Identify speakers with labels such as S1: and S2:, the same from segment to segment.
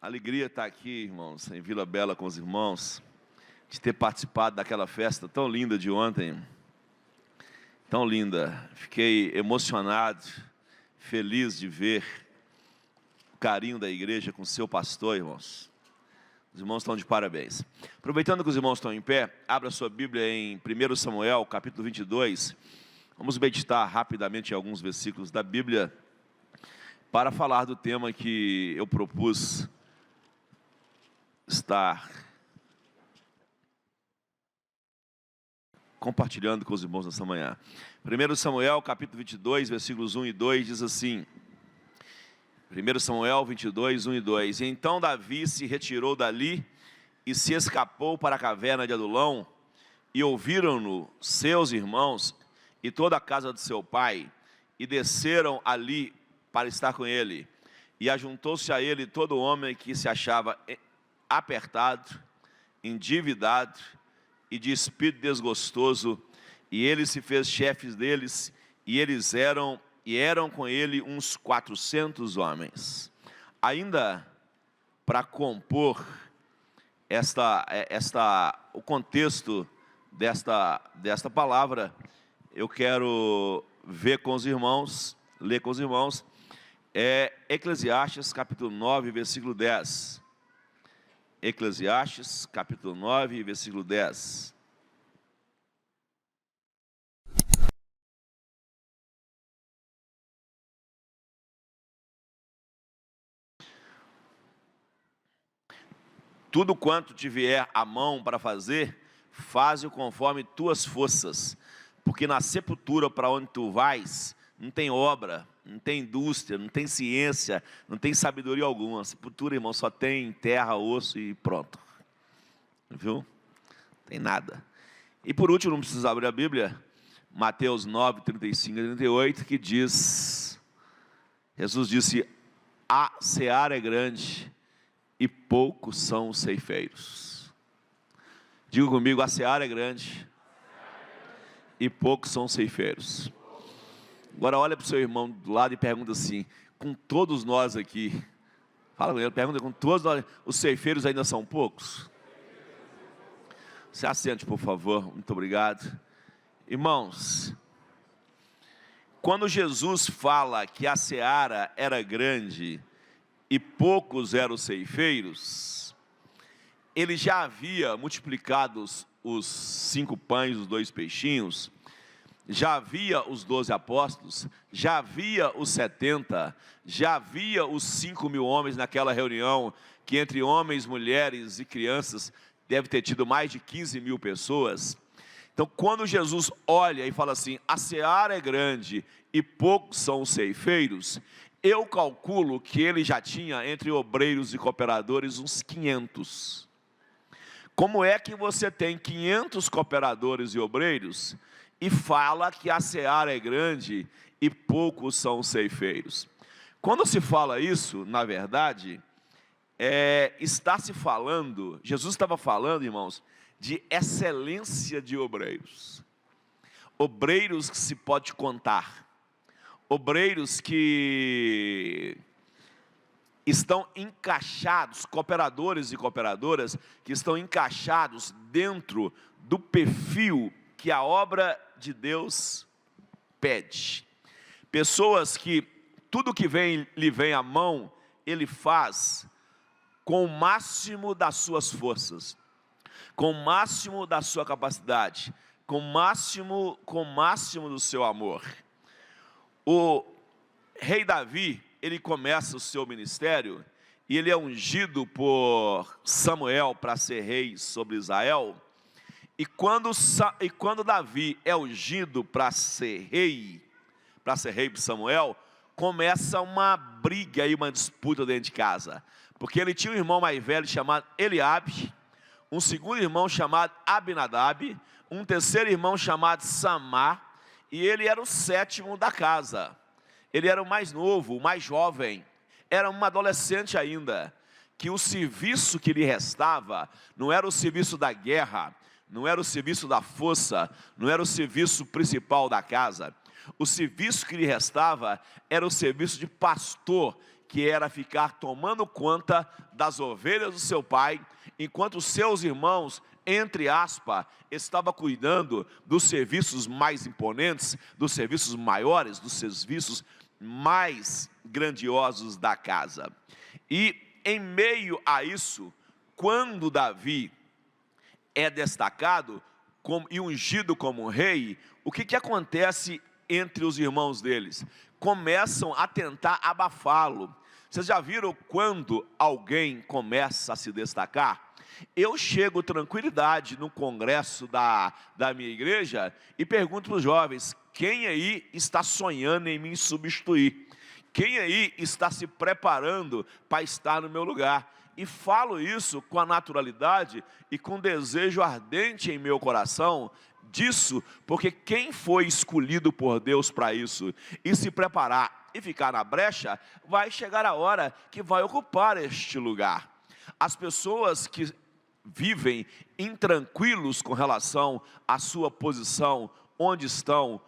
S1: Alegria estar aqui, irmãos, em Vila Bela com os irmãos, de ter participado daquela festa tão linda de ontem, tão linda. Fiquei emocionado, feliz de ver o carinho da igreja com o seu pastor, irmãos. Os irmãos estão de parabéns. Aproveitando que os irmãos estão em pé, abra sua Bíblia em 1 Samuel, capítulo 22. Vamos meditar rapidamente em alguns versículos da Bíblia para falar do tema que eu propus estar compartilhando com os irmãos nessa manhã. 1 Samuel, capítulo 22, versículos 1 e 2, diz assim: 1 Samuel 22, 1 e 2. Então Davi se retirou dali e se escapou para a caverna de Adulão, e ouviram-no seus irmãos e toda a casa de seu pai, e desceram ali para estar com ele. E ajuntou-se a ele todo homem que se achava apertado, endividado e de espírito desgostoso, e ele se fez chefes deles, e eram com ele uns 400 homens. Ainda para compor o contexto desta palavra, eu quero ler com os irmãos, Eclesiastes capítulo 9, versículo 10. Eclesiastes capítulo 9, versículo 10. Tudo quanto te vier à mão para fazer, faze-o conforme tuas forças, porque na sepultura para onde tu vais, não tem obra, não tem indústria, não tem ciência, não tem sabedoria alguma. A sepultura, irmão, só tem terra, osso e pronto. Viu? Não tem nada. E por último, não precisa abrir a Bíblia, Mateus 9, 35 e 38, que diz, Jesus disse: a seara é grande e poucos são os ceifeiros. Diga comigo: a seara é grande e poucos são os ceifeiros. Agora olha para o seu irmão do lado e pergunta assim: com todos nós aqui, fala com ele, pergunta, com todos nós, os ceifeiros ainda são poucos? Se assente, por favor, muito obrigado. Irmãos, quando Jesus fala que a seara era grande e poucos eram os ceifeiros, ele já havia multiplicado os 5 pães, os 2 peixinhos, já havia os 12 apóstolos, já havia os 70, já havia os 5.000 homens naquela reunião, que entre homens, mulheres e crianças, deve ter tido mais de 15.000 pessoas. Então, quando Jesus olha e fala assim: a seara é grande e poucos são os ceifeiros, eu calculo que ele já tinha, entre obreiros e cooperadores, uns 500. Como é que você tem 500 cooperadores e obreiros e fala que a seara é grande e poucos são os ceifeiros? Quando se fala isso, na verdade, está se falando, Jesus estava falando, irmãos, de excelência de obreiros. Obreiros que se pode contar. Obreiros que estão encaixados, cooperadores e cooperadoras, que estão encaixados dentro do perfil que a obra de Deus pede. Pessoas que tudo que lhe vem à mão, ele faz com o máximo das suas forças, com o máximo da sua capacidade, com o máximo do seu amor. O rei Davi, ele começa o seu ministério, e ele é ungido por Samuel para ser rei sobre Israel. E quando Davi é ungido para ser rei por Samuel, começa uma briga e uma disputa dentro de casa, porque ele tinha um irmão mais velho chamado Eliabe, um segundo irmão chamado Abinadab, um terceiro irmão chamado Samá, e ele era o 7º da casa. Ele era o mais novo, o mais jovem, era um adolescente ainda, que o serviço que lhe restava não era o serviço da guerra, não era o serviço da força, não era o serviço principal da casa. O serviço que lhe restava era o serviço de pastor, que era ficar tomando conta das ovelhas do seu pai, enquanto os seus irmãos, entre aspas, estavam cuidando dos serviços mais imponentes, dos serviços maiores, dos serviços mais grandiosos da casa. E em meio a isso, quando Davi é destacado e ungido como rei, o que acontece entre os irmãos deles? Começam a tentar abafá-lo. Vocês já viram quando alguém começa a se destacar? Eu chego tranquilidade no congresso da minha igreja e pergunto para os jovens: quem aí está sonhando em me substituir? Quem aí está se preparando para estar no meu lugar? E falo isso com a naturalidade e com desejo ardente em meu coração disso, porque quem foi escolhido por Deus para isso e se preparar e ficar na brecha, vai chegar a hora que vai ocupar este lugar. As pessoas que vivem intranquilos com relação à sua posição, onde estão,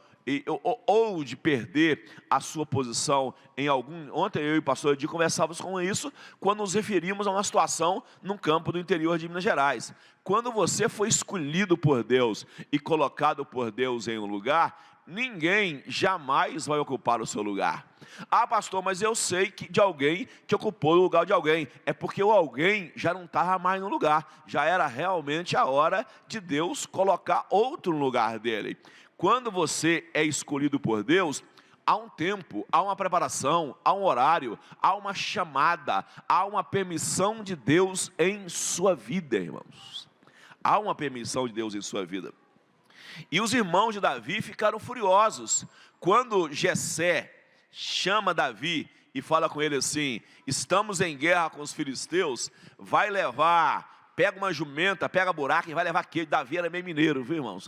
S1: ou de perder a sua posição em algum... Ontem eu e o pastor Edi conversávamos com isso, quando nos referimos a uma situação num campo do interior de Minas Gerais. Quando você foi escolhido por Deus e colocado por Deus em um lugar, ninguém jamais vai ocupar o seu lugar. Ah, pastor, mas eu sei de alguém que ocupou o lugar de alguém. É porque o alguém já não estava mais no lugar. Já era realmente a hora de Deus colocar outro no lugar dele. Quando você é escolhido por Deus, há um tempo, há uma preparação, há um horário, há uma chamada, há uma permissão de Deus em sua vida, irmãos. Há uma permissão de Deus em sua vida. E os irmãos de Davi ficaram furiosos quando Jessé chama Davi e fala com ele assim: estamos em guerra com os filisteus, vai levar, pega uma jumenta, pega buraco e vai levar queijo. Davi era meio mineiro, viu, irmãos?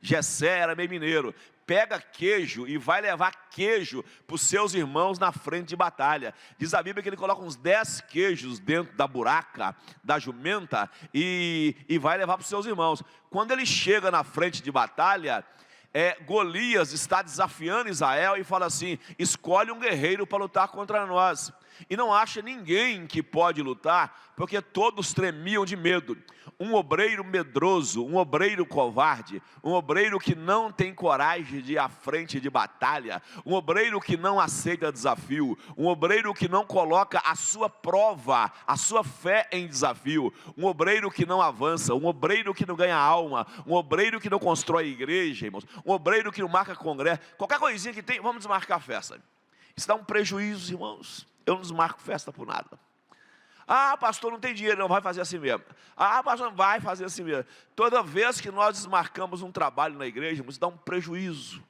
S1: Jessé era meio mineiro. Pega queijo e vai levar queijo para os seus irmãos na frente de batalha. Diz a Bíblia que ele coloca uns 10 queijos dentro da buraca, da jumenta, e vai levar para os seus irmãos. Quando ele chega na frente de batalha, Golias está desafiando Israel e fala assim: escolhe um guerreiro para lutar contra nós. E não acha ninguém que pode lutar, porque todos tremiam de medo. Um obreiro medroso, um obreiro covarde, um obreiro que não tem coragem de ir à frente de batalha, um obreiro que não aceita desafio, um obreiro que não coloca a sua prova, a sua fé em desafio, um obreiro que não avança, um obreiro que não ganha alma, um obreiro que não constrói igreja, irmãos, um obreiro que não marca congresso, qualquer coisinha que tem, vamos desmarcar a festa. Isso dá um prejuízo, irmãos. Eu não desmarco festa por nada. Ah, pastor, não tem dinheiro, não, vai fazer assim mesmo. Ah, pastor, vai fazer assim mesmo. Toda vez que nós desmarcamos um trabalho na igreja, isso dá um prejuízo,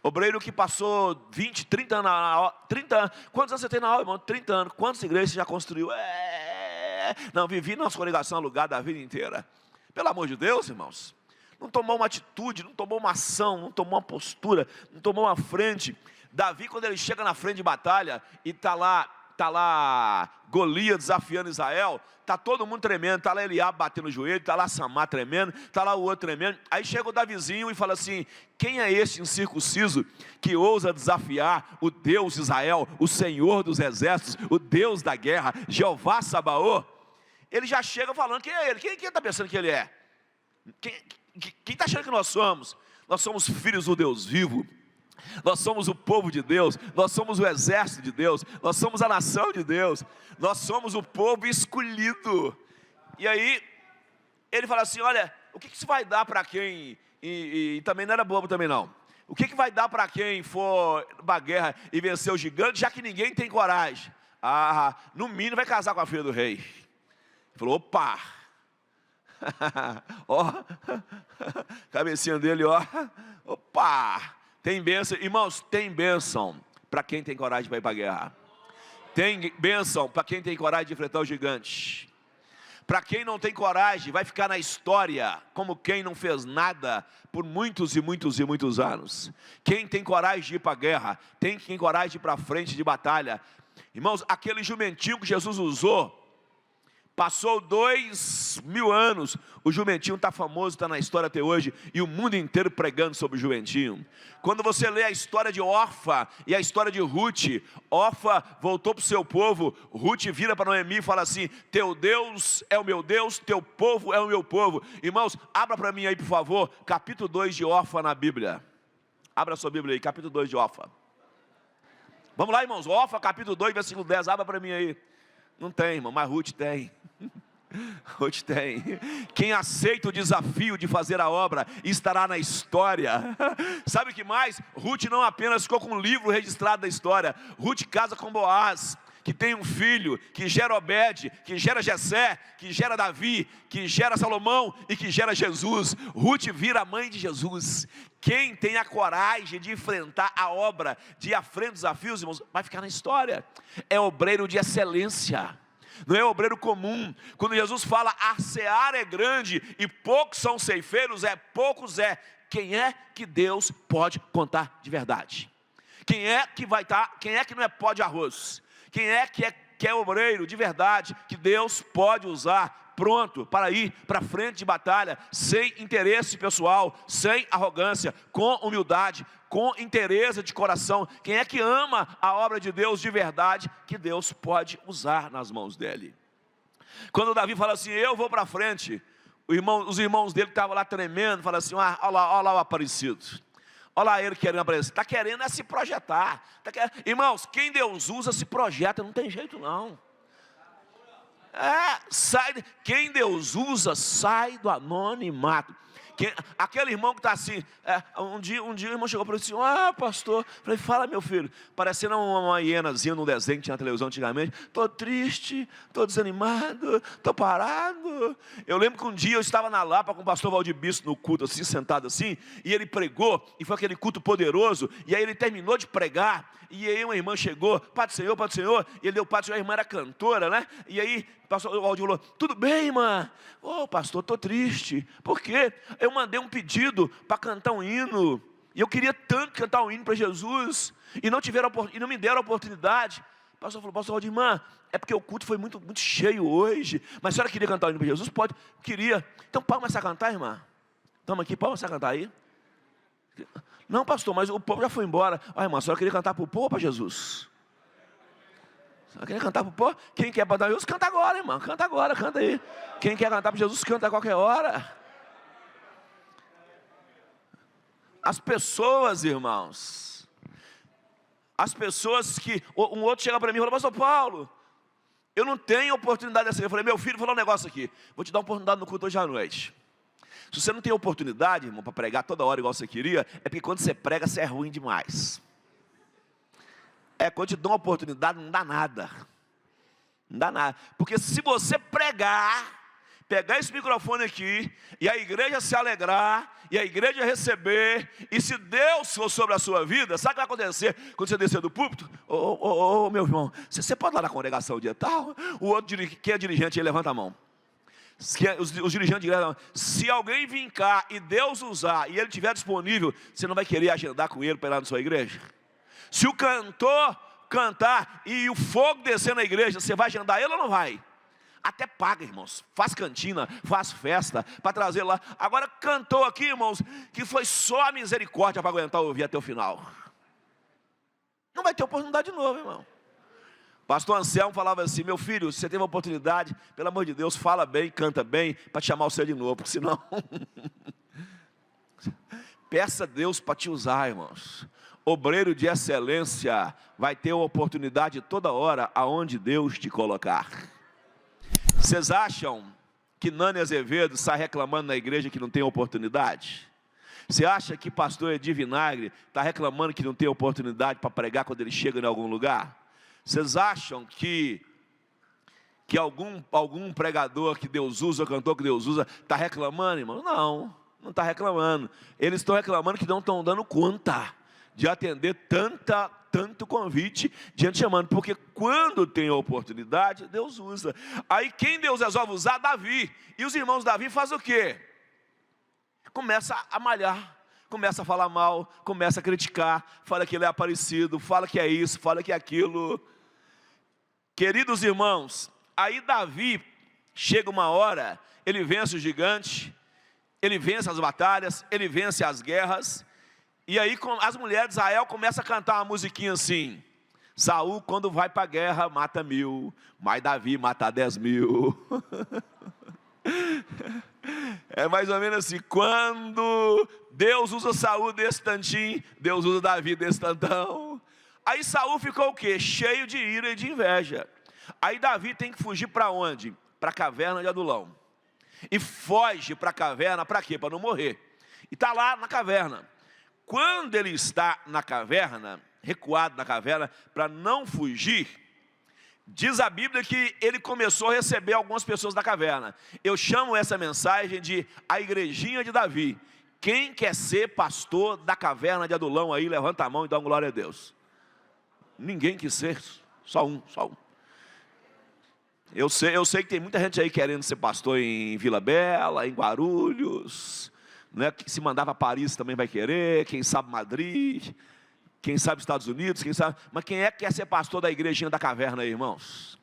S1: Obreiro que passou 20, 30 anos na aula, 30 anos, quantos anos você tem na aula, irmão? 30 anos, quantas igrejas você já construiu? Não, vivi nossa congregação alugada a vida inteira. Pelo amor de Deus, irmãos, não tomou uma atitude, não tomou uma ação, não tomou uma postura, não tomou uma frente. Davi, quando ele chega na frente de batalha e está lá Golias desafiando Israel, está todo mundo tremendo, está lá Eliabe batendo o joelho, está lá Samar tremendo, está lá o outro tremendo. Aí chega o Davizinho e fala assim: quem é este incircunciso que ousa desafiar o Deus de Israel, o Senhor dos exércitos, o Deus da guerra, Jeová Sabaô? Ele já chega falando: quem é ele? Quem está pensando que ele é? Quem está achando que nós somos? Nós somos filhos do Deus vivo. Nós somos o povo de Deus, nós somos o exército de Deus, nós somos a nação de Deus, nós somos o povo escolhido. E aí, ele fala assim: olha, o que isso vai dar para quem, e também não era bobo também não, o que vai dar para quem for para a guerra e vencer o gigante, já que ninguém tem coragem? Ah, no mínimo vai casar com a filha do rei. Ele falou: opa, ó, cabecinha dele, ó, opa. Tem bênção, irmãos, tem bênção para quem tem coragem de ir para a guerra. Tem bênção para quem tem coragem de enfrentar o gigante. Para quem não tem coragem, vai ficar na história como quem não fez nada por muitos e muitos e muitos anos. Quem tem coragem de ir para a guerra, tem coragem de ir para a frente de batalha. Irmãos, aquele jumentinho que Jesus usou Passou 2000 anos, o jumentinho está famoso, está na história até hoje, e o mundo inteiro pregando sobre o jumentinho. Quando você lê a história de Orfa e a história de Ruth, Orfa voltou para o seu povo, Ruth vira para Noemi e fala assim: teu Deus é o meu Deus, teu povo é o meu povo. Irmãos, abra para mim aí, por favor, capítulo 2 de Orfa na Bíblia. Abra a sua Bíblia aí, capítulo 2 de Orfa. Vamos lá, irmãos, Orfa, capítulo 2, versículo 10, abra para mim aí. Não tem, irmão, mas Ruth tem. Ruth tem. Quem aceita o desafio de fazer a obra estará na história. Sabe o que mais? Ruth não apenas ficou com um livro registrado da história. Ruth casa com Boaz, que tem um filho, que gera Obed, que gera Jessé, que gera Davi, que gera Salomão e que gera Jesus. Ruth vira a mãe de Jesus. Quem tem a coragem de enfrentar a obra, de ir à frente dos desafios, irmãos, vai ficar na história. É obreiro de excelência, não é obreiro comum. Quando Jesus fala, a seara é grande e poucos são ceifeiros, poucos é. Quem é que Deus pode contar de verdade? Quem é que vai estar, quem é que não é pó de arroz? Quem é que é obreiro de verdade, que Deus pode usar, pronto para ir para frente de batalha, sem interesse pessoal, sem arrogância, com humildade, com interesse de coração? Quem é que ama a obra de Deus de verdade, que Deus pode usar nas mãos dele? Quando Davi fala assim, eu vou para frente, os irmãos dele que estavam lá tremendo, falam assim, olha lá o aparecido. Olha lá ele querendo aparecer, está querendo é se projetar. Irmãos, quem Deus usa se projeta, não tem jeito não. Quem Deus usa sai do anonimato. Aquele irmão que está assim, um dia o irmão chegou para ele e disse, pastor, falei, fala meu filho, parecendo uma hienazinha num desenho que tinha na televisão antigamente, estou triste, estou desanimado, estou parado. Eu lembro que um dia eu estava na Lapa com o pastor Valdir Bispo no culto, assim, sentado assim, e ele pregou, e foi aquele culto poderoso, e aí ele terminou de pregar, e aí uma irmã chegou, Pai do Senhor, e ele deu Pai do Senhor, a irmã era cantora, né, e aí o pastor Valdir falou, tudo bem, irmã? Pastor, estou triste. Por quê? Eu mandei um pedido para cantar um hino, e eu queria tanto cantar um hino para Jesus, e não me deram a oportunidade. O pastor falou, pastor Valdir, irmã, é porque o culto foi muito, muito cheio hoje, mas a senhora queria cantar um hino para Jesus? Pode, queria. Então pode começar a cantar, irmã? Estamos aqui, pode começar a cantar aí? Não, pastor, mas o povo já foi embora. Irmã, a senhora queria cantar para o povo ou para Jesus? Quem cantar para o povo? Quem quer para Jesus, canta agora, irmão. Canta agora, canta aí. Quem quer cantar para Jesus, canta a qualquer hora. As pessoas, irmãos, as pessoas que... Um outro chega para mim e fala, pastor Paulo, eu não tenho oportunidade assim. Eu falei, meu filho, vou falar um negócio aqui. Vou te dar uma oportunidade no culto hoje à noite. Se você não tem oportunidade, irmão, para pregar toda hora igual você queria, é porque quando você prega, você é ruim demais. Quando te dão uma oportunidade, não dá nada. Não dá nada. Porque se você pegar esse microfone aqui, e a igreja se alegrar, e a igreja receber, e se Deus for sobre a sua vida, sabe o que vai acontecer quando você descer do púlpito? Meu irmão, você pode ir lá na congregação dia tal? O outro, quem é dirigente, ele levanta a mão. Os dirigentes, se alguém vir cá e Deus usar, e ele estiver disponível, você não vai querer agendar com ele para ir lá na sua igreja? Se o cantor cantar e o fogo descer na igreja, você vai agendar ele ou não vai? Até paga, irmãos, faz cantina, faz festa, para trazer lá. Agora cantou aqui, irmãos, que foi só a misericórdia para aguentar ouvir até o final. Não vai ter oportunidade de novo, irmão. Pastor Anselmo falava assim, meu filho, se você teve uma oportunidade, pelo amor de Deus, fala bem, canta bem, para te chamar você de novo, porque senão... Peça a Deus para te usar, irmãos. Obreiro de excelência vai ter uma oportunidade toda hora aonde Deus te colocar. Vocês acham que Nani Azevedo sai reclamando na igreja que não tem oportunidade? Você acha que pastor Edi Vinagre está reclamando que não tem oportunidade para pregar quando ele chega em algum lugar? Vocês acham que algum pregador que Deus usa, ou cantor que Deus usa, está reclamando, irmão? Não está reclamando. Eles estão reclamando que não estão dando conta de atender tanto convite de antemano, porque quando tem a oportunidade, Deus usa. Aí quem Deus resolve usar? Davi. E os irmãos de Davi fazem o quê? Começa a malhar, começa a falar mal, começa a criticar, fala que ele é aparecido, fala que é isso, fala que é aquilo. Queridos irmãos, aí Davi, Chega uma hora, ele vence o gigante, ele vence as batalhas, ele vence as guerras, e aí as mulheres de Israel começam a cantar uma musiquinha assim: Saul, quando vai para a guerra, mata 1000, mas Davi mata 10.000. É mais ou menos assim: quando Deus usa Saul desse tantinho, Deus usa Davi desse tantão. Aí Saul ficou o quê? Cheio de ira e de inveja. Aí Davi tem que fugir para onde? Para a caverna de Adulão. E foge para a caverna, para quê? Para não morrer. E está lá na caverna. Quando ele está na caverna, recuado na caverna, para não fugir, diz a Bíblia que ele começou a receber algumas pessoas da caverna. Eu chamo essa mensagem de a igrejinha de Davi. Quem quer ser pastor da caverna de Adulão aí, levanta a mão e dá uma glória a Deus. Ninguém quis ser, só um. Eu sei que tem muita gente aí querendo ser pastor em Vila Bela, em Guarulhos, né? Que se mandar para Paris também vai querer, quem sabe Madrid, quem sabe Estados Unidos, quem sabe. Mas quem é que quer ser pastor da igrejinha da caverna aí, irmãos?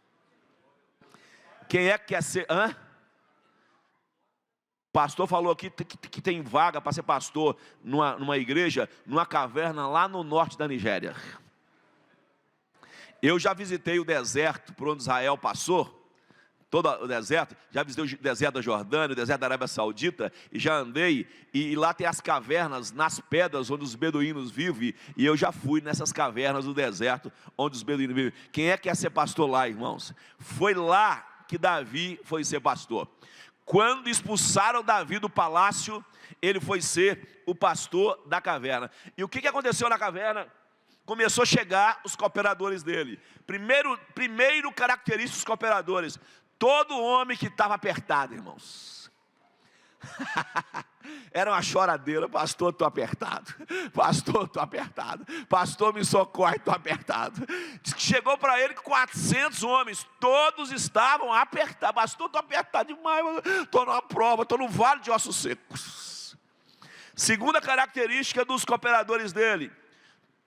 S1: Quem é que quer ser? Pastor falou aqui que tem vaga para ser pastor numa igreja, numa caverna lá no norte da Nigéria. Eu já visitei o deserto por onde Israel passou, todo o deserto, já visitei o deserto da Jordânia, o deserto da Arábia Saudita, e já andei, e lá tem as cavernas nas pedras onde os beduínos vivem, e eu já fui nessas cavernas do deserto onde os beduínos vivem. Quem é que quer ser pastor lá, irmãos? Foi lá que Davi foi ser pastor. Quando expulsaram Davi do palácio, ele foi ser o pastor da caverna. E o que aconteceu na caverna? Começou a chegar os cooperadores dele. Primeiro característica dos cooperadores: todo homem que estava apertado, irmãos. Era uma choradeira: pastor, estou apertado. Pastor, estou apertado. Pastor, me socorre, estou apertado. Diz que chegou para ele 400 homens, todos estavam apertados. Pastor, estou apertado demais, estou numa prova, estou no vale de ossos secos. Segunda característica dos cooperadores dele: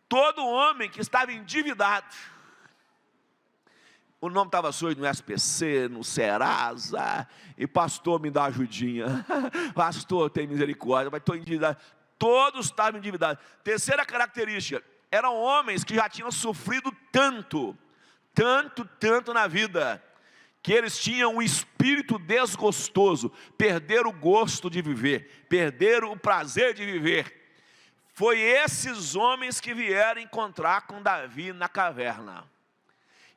S1: todo homem que estava endividado. O nome estava sujo no SPC, no Serasa, e pastor, me dá ajudinha. Pastor, tem misericórdia, mas estou endividado. Todos estavam endividados. Terceira característica: eram homens que já tinham sofrido tanto na vida, que eles tinham um espírito desgostoso, perderam o gosto de viver, perderam o prazer de viver. Foi esses homens que vieram encontrar com Davi na caverna.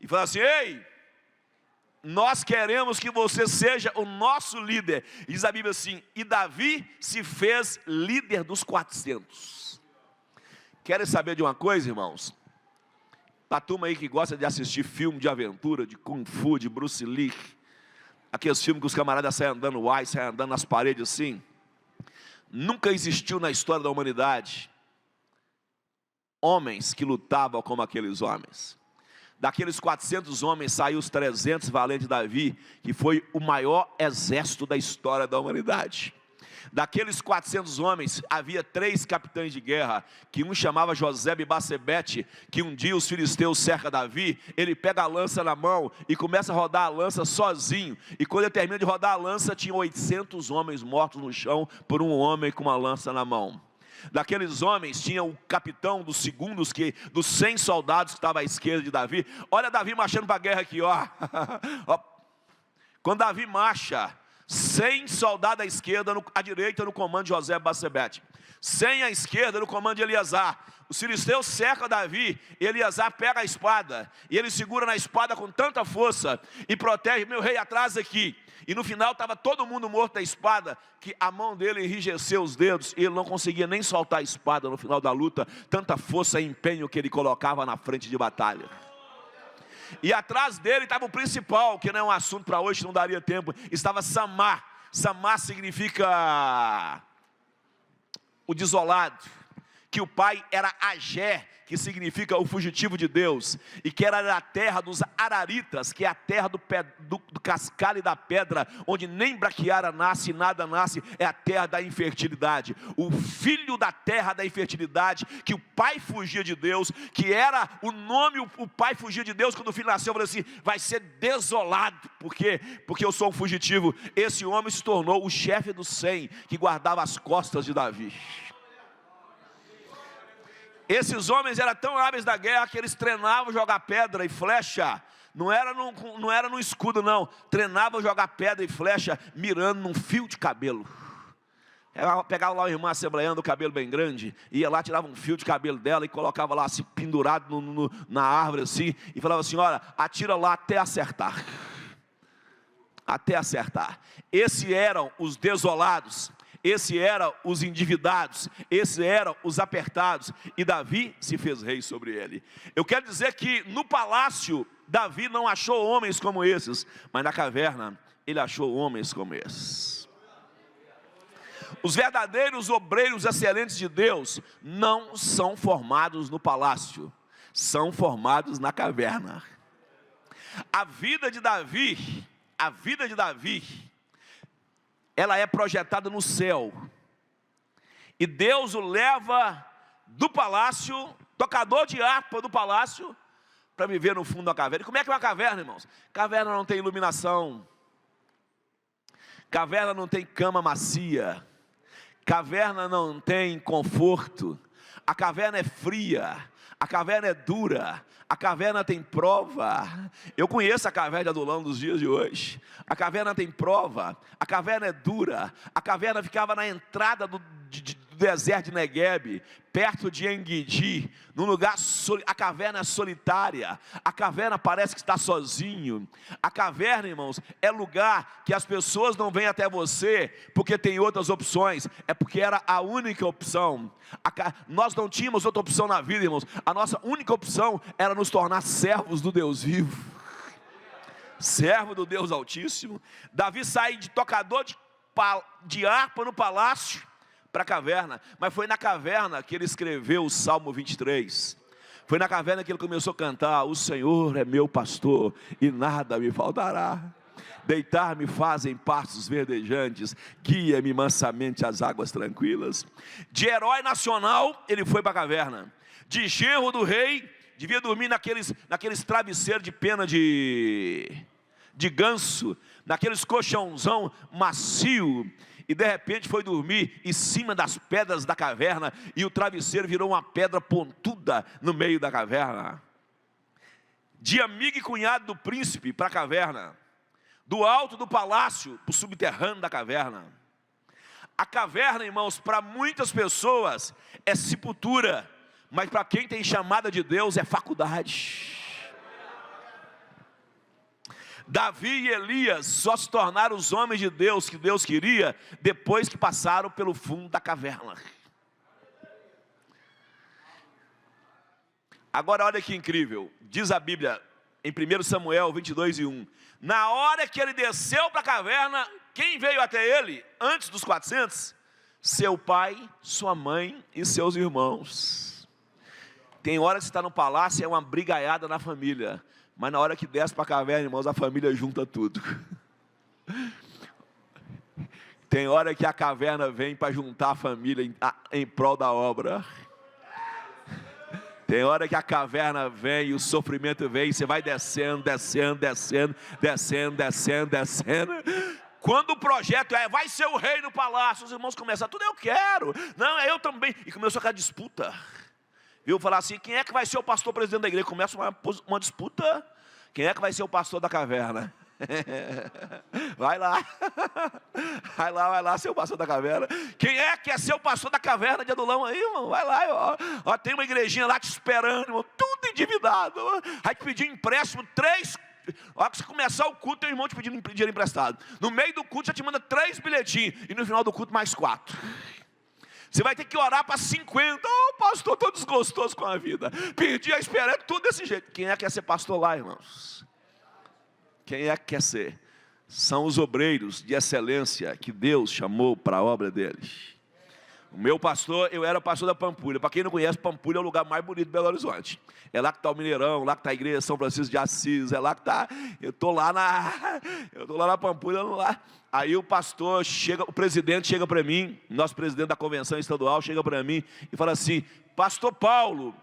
S1: E falaram assim: ei, nós queremos que você seja o nosso líder. Diz a Bíblia assim: e Davi se fez líder dos 400. Querem saber de uma coisa, irmãos? A turma aí que gosta de assistir filme de aventura, de Kung Fu, de Bruce Lee, aqueles filmes que os camaradas saem andando saem andando nas paredes assim. Nunca existiu na história da humanidade homens que lutavam como aqueles homens. Daqueles 400 homens, saiu os 300 valentes de Davi, que foi o maior exército da história da humanidade. Daqueles 400 homens, havia 3 capitães de guerra, que um chamava Josebe Bassebete, que um dia os filisteus cercam Davi, ele pega a lança na mão e começa a rodar a lança sozinho, e quando ele termina de rodar a lança, tinha 800 homens mortos no chão, por um homem com uma lança na mão. Daqueles homens, tinha o capitão dos segundos, dos 100 soldados que estavam à esquerda de Davi. Olha Davi marchando para a guerra aqui, ó. Quando Davi marcha, 100 soldados à esquerda, à direita no comando de José Bassebete, 100 à esquerda no comando de Eleazar. Os filisteus cercam Davi, e Eleazar pega a espada, e ele segura na espada com tanta força, e protege: meu rei, atrás aqui. E no final estava todo mundo morto da espada, que a mão dele enrijeceu os dedos, e ele não conseguia nem soltar a espada no final da luta, tanta força e empenho que ele colocava na frente de batalha. E atrás dele estava o principal, que não é um assunto para hoje, não daria tempo, estava Samar. Samar significa o desolado, que o pai era Agé, que significa o fugitivo de Deus, e que era da terra dos Araritas, que é a terra do cascalho e da pedra, onde nem braquiara nasce, nada nasce, é a terra da infertilidade. O filho da terra da infertilidade, que o pai fugia de Deus, que era o nome, o pai fugia de Deus. Quando o filho nasceu, falou assim: vai ser desolado. Por quê? Porque eu sou um fugitivo. Esse homem se tornou o chefe dos 100, que guardava as costas de Davi. Esses homens eram tão hábeis da guerra que eles treinavam jogar pedra e flecha. Não era no escudo, não. Treinavam jogar pedra e flecha mirando num fio de cabelo. Pegava lá uma irmã assembleando, o cabelo bem grande, ia lá, tirava um fio de cabelo dela e colocava lá assim, pendurado na árvore assim, e falava assim: olha, atira lá até acertar. Até acertar. Esses eram os desolados. Esses eram os endividados, esses eram os apertados, e Davi se fez rei sobre ele. Eu quero dizer que no palácio, Davi não achou homens como esses, mas na caverna, ele achou homens como esses. Os verdadeiros obreiros excelentes de Deus não são formados no palácio, são formados na caverna. A vida de Davi, ela é projetada no céu, e Deus o leva do palácio, tocador de harpa do palácio, para viver no fundo da caverna. E como é que é uma caverna, irmãos? Caverna não tem iluminação, caverna não tem cama macia, caverna não tem conforto, a caverna é fria, a caverna é dura, a caverna tem prova. Eu conheço a caverna de Adulão dos dias de hoje. A caverna tem prova, a caverna é dura. A caverna ficava na entrada do deserto de Negueb, perto de Engedi, num lugar, a caverna é solitária, a caverna parece que está sozinho. A caverna, irmãos, é lugar que as pessoas não vêm até você, porque tem outras opções, é porque era a única opção. Nós não tínhamos outra opção na vida, irmãos. A nossa única opção era nos tornar servos do Deus vivo, servo do Deus Altíssimo. Davi sai de tocador de harpa no palácio para a caverna, mas foi na caverna que ele escreveu o Salmo 23, foi na caverna que ele começou a cantar: o Senhor é meu pastor e nada me faltará, deitar-me faz em pastos verdejantes, guia-me mansamente às águas tranquilas. De herói nacional, ele foi para a caverna. De genro do rei, devia dormir naqueles travesseiros de pena de ganso, naqueles colchãozão macio, e de repente foi dormir em cima das pedras da caverna, e o travesseiro virou uma pedra pontuda no meio da caverna. De amigo e cunhado do príncipe para a caverna, do alto do palácio para o subterrâneo da caverna. A caverna, irmãos, para muitas pessoas é sepultura, mas para quem tem chamada de Deus é faculdade. Davi e Elias só se tornaram os homens de Deus que Deus queria depois que passaram pelo fundo da caverna. Agora olha que incrível, diz a Bíblia em 1 Samuel 22:1, na hora que ele desceu para a caverna, quem veio até ele antes dos 400? Seu pai, sua mãe e seus irmãos. Tem hora que você está no palácio, é uma brigaiada na família, mas na hora que desce para a caverna, irmãos, a família junta tudo. Tem hora que a caverna vem para juntar a família em prol da obra. Tem hora que a caverna vem e o sofrimento vem, e você vai descendo. Quando o projeto vai ser o rei no palácio, os irmãos começam: tudo eu quero, não, eu também. E começou aquela disputa. Viu? Falar assim: quem é que vai ser o pastor presidente da igreja? Começa uma disputa. Quem é que vai ser o pastor da caverna? Vai lá, vai lá ser o pastor da caverna. Quem é que quer ser o pastor da caverna de Adulão aí, irmão? Vai lá, ó, tem uma igrejinha lá te esperando, irmão, tudo endividado. Vai te pedir empréstimo 3. Ó, que você começar o culto, teu irmão te pedindo dinheiro emprestado. No meio do culto já te manda 3 bilhetinhos, e no final do culto mais 4. Você vai ter que orar para 50. Pastor, estou desgostoso com a vida, perdi a esperança, tudo desse jeito. Quem é que quer ser pastor lá, irmãos? Quem é que quer ser? São os obreiros de excelência que Deus chamou para a obra deles. O meu pastor, eu era pastor da Pampulha. Para quem não conhece, Pampulha é o lugar mais bonito de Belo Horizonte. É lá que está o Mineirão, lá que está a igreja São Francisco de Assis, é lá que está. Eu estou lá na Pampulha, lá. Aí o pastor chega, o presidente chega para mim, nosso presidente da convenção estadual chega para mim e fala assim: Pastor Paulo,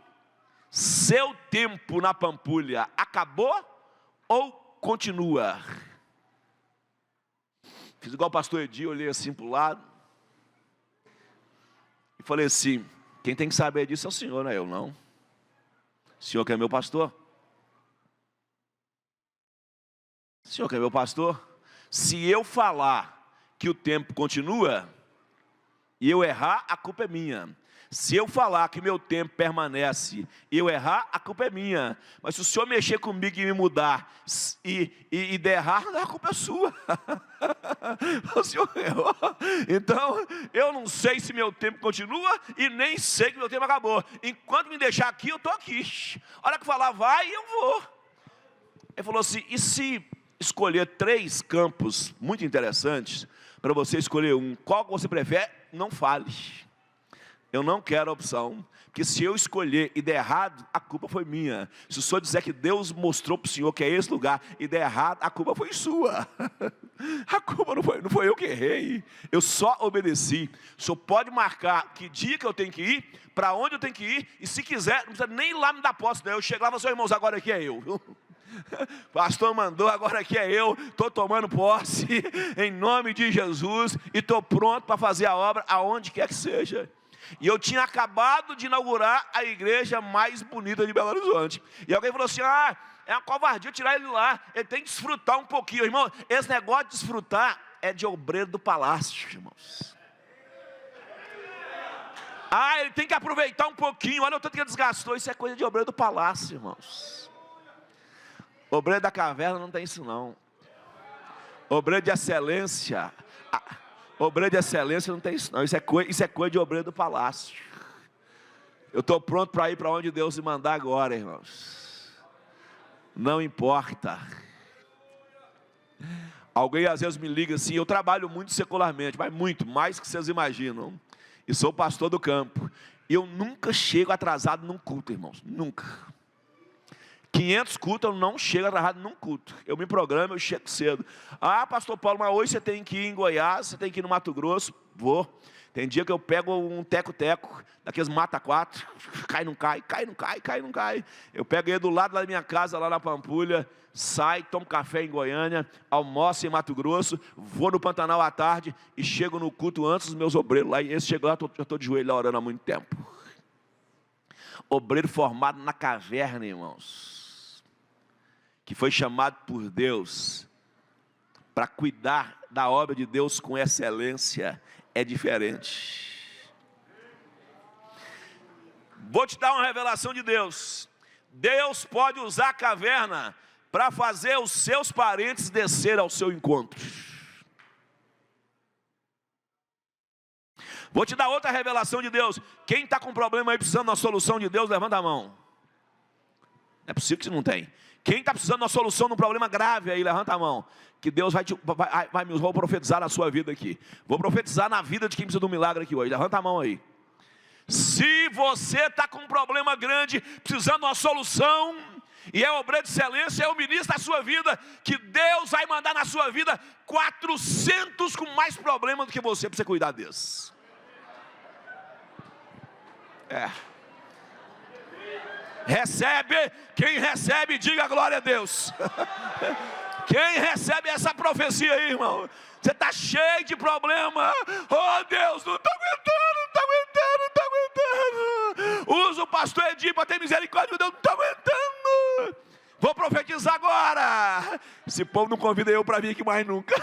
S1: seu tempo na Pampulha acabou ou continua? Fiz igual o pastor Edi, olhei assim para o lado e falei assim: quem tem que saber disso é o senhor, não é eu não. O senhor que é meu pastor? O senhor que é meu pastor? Se eu falar que o tempo continua e eu errar, a culpa é minha. Se eu falar que meu tempo permanece e eu errar, a culpa é minha. Mas se o senhor mexer comigo e me mudar e der errado, a culpa é sua. O senhor errou. Então, eu não sei se meu tempo continua e nem sei que meu tempo acabou. Enquanto me deixar aqui, eu estou aqui. A hora que falar vai, eu vou. Ele falou assim: e se escolher 3 campos muito interessantes, para você escolher um, qual você prefere? Não fale. Eu não quero a opção, porque se eu escolher e der errado, a culpa foi minha. Se o senhor disser que Deus mostrou para o senhor que é esse lugar e der errado, a culpa foi sua. A culpa não foi eu que errei, eu só obedeci. O senhor pode marcar que dia que eu tenho que ir, para onde eu tenho que ir, e se quiser, não precisa nem ir lá me dar posse, né? Eu chego lá e falo assim: irmãos, agora aqui é eu. Pastor mandou, agora aqui é eu, estou tomando posse, em nome de Jesus, e estou pronto para fazer a obra, aonde quer que seja. E eu tinha acabado de inaugurar a igreja mais bonita de Belo Horizonte. E alguém falou assim: ah, é uma covardia tirar ele lá, ele tem que desfrutar um pouquinho. Irmão, esse negócio de desfrutar é de obreiro do palácio, irmãos. Ah, ele tem que aproveitar um pouquinho, olha o tanto que ele desgastou. Isso é coisa de obreiro do palácio, irmãos. Obreiro da caverna não tem isso não. Obreiro de excelência, obreiro de excelência não tem isso não. Isso é coisa de obreiro do palácio. Eu estou pronto para ir para onde Deus me mandar agora, irmãos. Não importa. Alguém às vezes me liga assim: eu trabalho muito secularmente, mas muito, mais que vocês imaginam. E sou pastor do campo. E eu nunca chego atrasado num culto, irmãos. Nunca. 500 cultos, eu não chego atrasado num culto. Eu me programo, eu chego cedo. Ah, pastor Paulo, mas hoje você tem que ir em Goiás, você tem que ir no Mato Grosso. Vou. Tem dia que eu pego um teco-teco, daqueles mata 4, cai, não cai, cai, não cai, cai, não cai. Eu pego ele do lado da minha casa, lá na Pampulha, saio, tomo café em Goiânia, almoço em Mato Grosso, vou no Pantanal à tarde e chego no culto antes dos meus obreiros lá. E esse chegou lá, eu estou de joelho lá orando há muito tempo. Obreiro formado na caverna, irmãos, que foi chamado por Deus para cuidar da obra de Deus com excelência, é diferente. Vou te dar uma revelação de Deus. Deus pode usar a caverna para fazer os seus parentes descer ao seu encontro. Vou te dar outra revelação de Deus. Quem está com problema aí precisando de uma solução de Deus, levanta a mão. Não é possível que você não tem. Quem está precisando de uma solução num problema grave aí, levanta a mão. Que Deus vou profetizar na sua vida aqui. Vou profetizar na vida de quem precisa de um milagre aqui hoje. Levanta a mão aí. Se você está com um problema grande, precisando de uma solução, e é obreiro de excelência, é o ministro da sua vida, que Deus vai mandar na sua vida 400 com mais problema do que você, para você cuidar desses. Recebe, quem recebe, diga glória a Deus. Quem recebe essa profecia aí, irmão? Você está cheio de problema. Oh Deus, não estou aguentando, não estou aguentando, não estou aguentando. Usa o pastor Edi para ter misericórdia de Deus, não estou aguentando. Vou profetizar agora. Esse povo não convida eu para vir aqui mais nunca.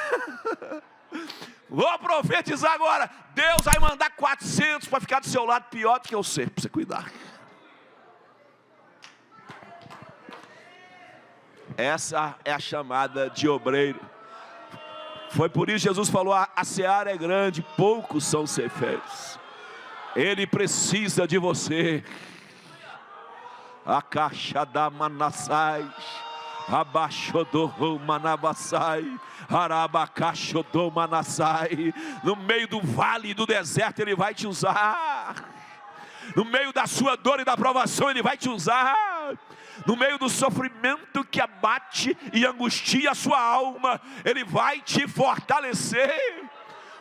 S1: Vou profetizar agora. Deus vai mandar 400 para ficar do seu lado, pior do que eu sei, para você cuidar. Essa é a chamada de obreiro. Foi por isso que Jesus falou: a seara é grande, poucos são ceifeiros. Ele precisa de você. A caixa da Manassés. Abaixodomanabassai, Arabacaxodomanassai. No meio do vale e do deserto Ele vai te usar. No meio da sua dor e da provação Ele vai te usar. No meio do sofrimento que abate e angustia a sua alma, Ele vai te fortalecer.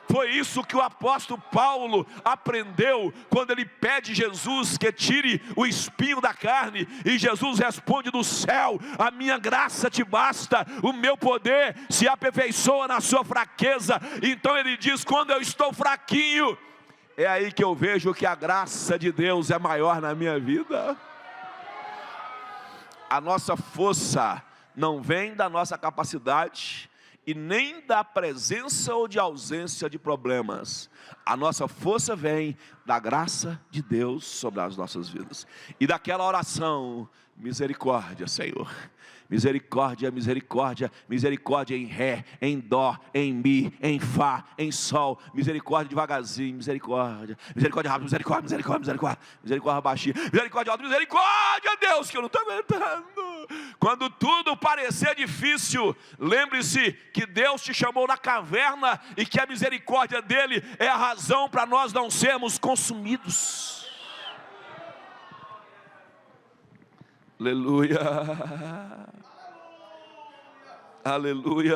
S1: Foi isso que o apóstolo Paulo aprendeu quando ele pede Jesus que tire o espinho da carne, e Jesus responde do céu: a minha graça te basta, o meu poder se aperfeiçoa na sua fraqueza. Então ele diz: quando eu estou fraquinho, é aí que eu vejo que a graça de Deus é maior na minha vida. A nossa força não vem da nossa capacidade e nem da presença ou de ausência de problemas. A nossa força vem da graça de Deus sobre as nossas vidas. E daquela oração: misericórdia, Senhor. Misericórdia, misericórdia, misericórdia em ré, em dó, em mi, em fá, em sol. Misericórdia devagarzinho, misericórdia. Misericórdia rápido, misericórdia, misericórdia, misericórdia. Misericórdia baixinha, misericórdia alta, misericórdia, Deus, que eu não estou aguentando. Quando tudo parecer difícil, lembre-se que Deus te chamou na caverna e que a misericórdia dele é a razão para nós não sermos consumidos. Aleluia. Aleluia.